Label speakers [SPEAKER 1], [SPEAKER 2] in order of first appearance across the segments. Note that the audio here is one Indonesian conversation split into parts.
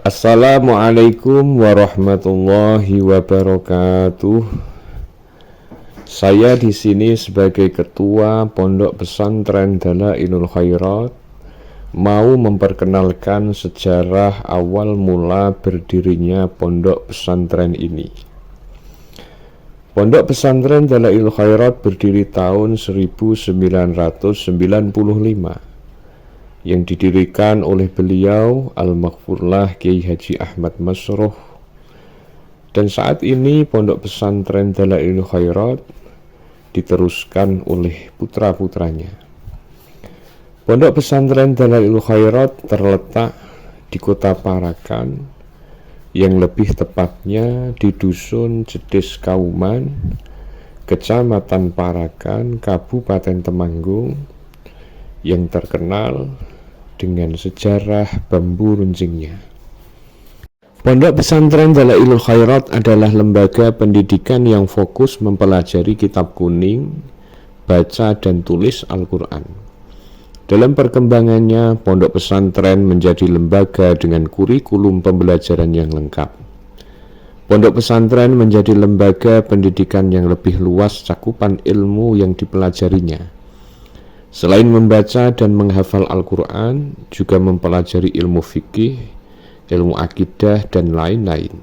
[SPEAKER 1] Assalamualaikum warahmatullahi wabarakatuh. Saya di sini sebagai ketua Pondok Pesantren Dalailul Khairat mau memperkenalkan sejarah awal mula berdirinya pondok pesantren ini. Pondok Pesantren Dalailul Khairat berdiri tahun 1995 yang didirikan oleh beliau Al-Maghfurlah Kiai Haji Ahmad Masroh, dan saat ini Pondok Pesantren Dalailul Khairat diteruskan oleh putra-putranya. Pondok Pesantren Dalailul Khairat terletak di Kota Parakan, yang lebih tepatnya di Dusun Jedes Kauman, Kecamatan Parakan, Kabupaten Temanggung, yang terkenal dengan sejarah bambu runcingnya. Pondok Pesantren Dalailul Khairat adalah lembaga pendidikan yang fokus mempelajari kitab kuning, baca dan tulis Al-Quran. Dalam perkembangannya, pondok pesantren menjadi lembaga dengan kurikulum pembelajaran yang lengkap. Pondok pesantren menjadi lembaga pendidikan yang lebih luas cakupan ilmu yang dipelajarinya. Selain membaca dan menghafal Al-Quran, juga mempelajari ilmu fikih, ilmu akidah, dan lain-lain.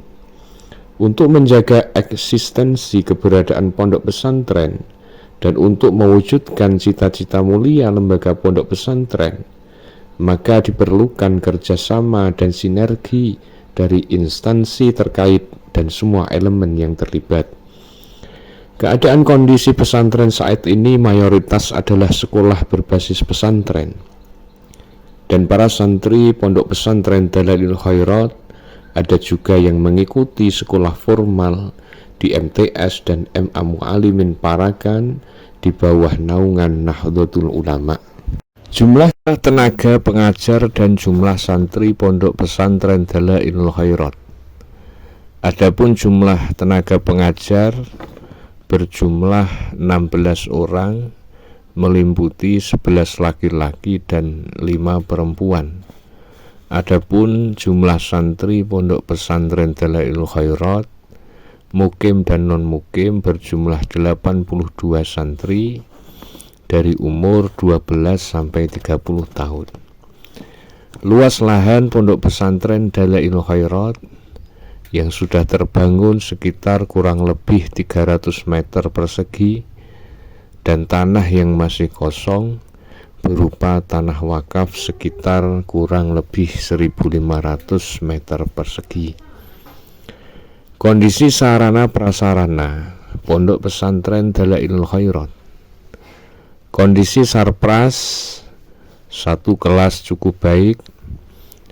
[SPEAKER 1] Untuk menjaga eksistensi keberadaan pondok pesantren dan untuk mewujudkan cita-cita mulia lembaga pondok pesantren, maka diperlukan kerjasama dan sinergi dari instansi terkait dan semua elemen yang terlibat. Keadaan kondisi pesantren saat ini mayoritas adalah sekolah berbasis pesantren, dan para santri Pondok Pesantren Dalailul Khairat ada juga yang mengikuti sekolah formal di MTS dan MA Mu'alimin Parakan di bawah naungan Nahdlatul Ulama. Jumlah tenaga pengajar dan jumlah santri Pondok Pesantren Dalailul Khairat. Adapun jumlah tenaga pengajar berjumlah 16 orang, meliputi 11 laki-laki dan 5 perempuan. Adapun jumlah santri Pondok Pesantren Dalailul Khairat, mukim dan non-mukim berjumlah 82 santri dari umur 12 sampai 30 tahun. Luas lahan Pondok Pesantren Dalailul Khairat yang sudah terbangun sekitar kurang lebih 300 meter persegi, dan tanah yang masih kosong berupa tanah wakaf sekitar kurang lebih 1.500 meter persegi. Kondisi sarana prasarana Pondok Pesantren Dalailul Khairat. Kondisi sarpras, satu kelas cukup baik,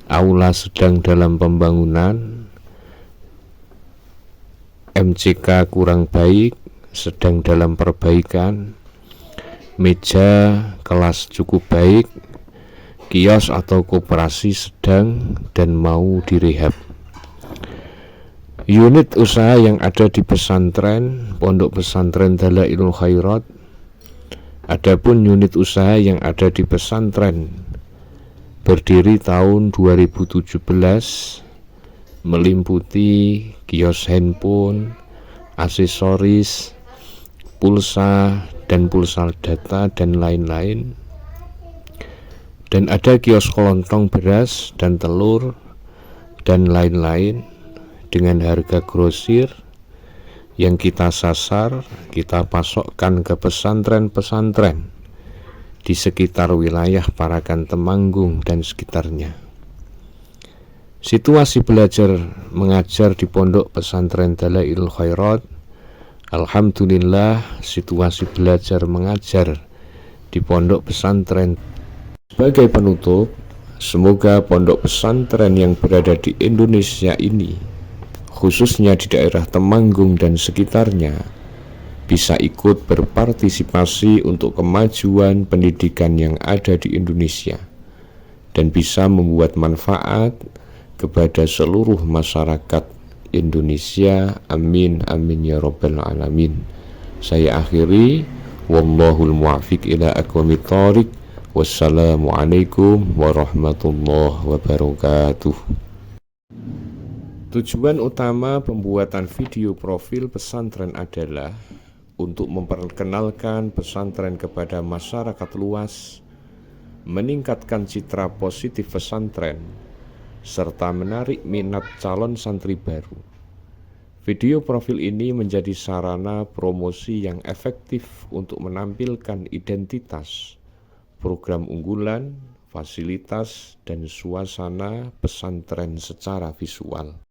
[SPEAKER 1] aula sedang dalam pembangunan, MCK kurang baik, sedang dalam perbaikan, meja kelas cukup baik, kios atau koperasi sedang dan mau direhab. Unit usaha yang ada di pesantren Pondok Pesantren Dalailul Khairat. Adapun unit usaha yang ada di pesantren berdiri tahun 2017, meliputi kios handphone, aksesoris, pulsa dan pulsa data dan lain-lain. Dan ada kios kelontong beras dan telur dan lain-lain dengan harga grosir yang kita sasar, kita pasokkan ke pesantren-pesantren di sekitar wilayah Parakan Temanggung dan sekitarnya. Situasi belajar mengajar di Pondok Pesantren Dalailul Khairat, alhamdulillah situasi belajar mengajar di Pondok Pesantren. Sebagai penutup, semoga pondok pesantren yang berada di Indonesia ini, khususnya di daerah Temanggung dan sekitarnya, bisa ikut berpartisipasi untuk kemajuan pendidikan yang ada di Indonesia dan bisa membuat manfaat kepada seluruh masyarakat Indonesia. Amin amin ya rabbal alamin. Saya akhiri, wallahul muwaffiq ila aqwamit thoriq. Wassalamualaikum warahmatullahi wabarakatuh. Tujuan utama pembuatan video profil pesantren adalah untuk memperkenalkan pesantren kepada masyarakat luas, meningkatkan citra positif pesantren, serta menarik minat calon santri baru. Video profil ini menjadi sarana promosi yang efektif untuk menampilkan identitas, program unggulan, fasilitas, dan suasana pesantren secara visual.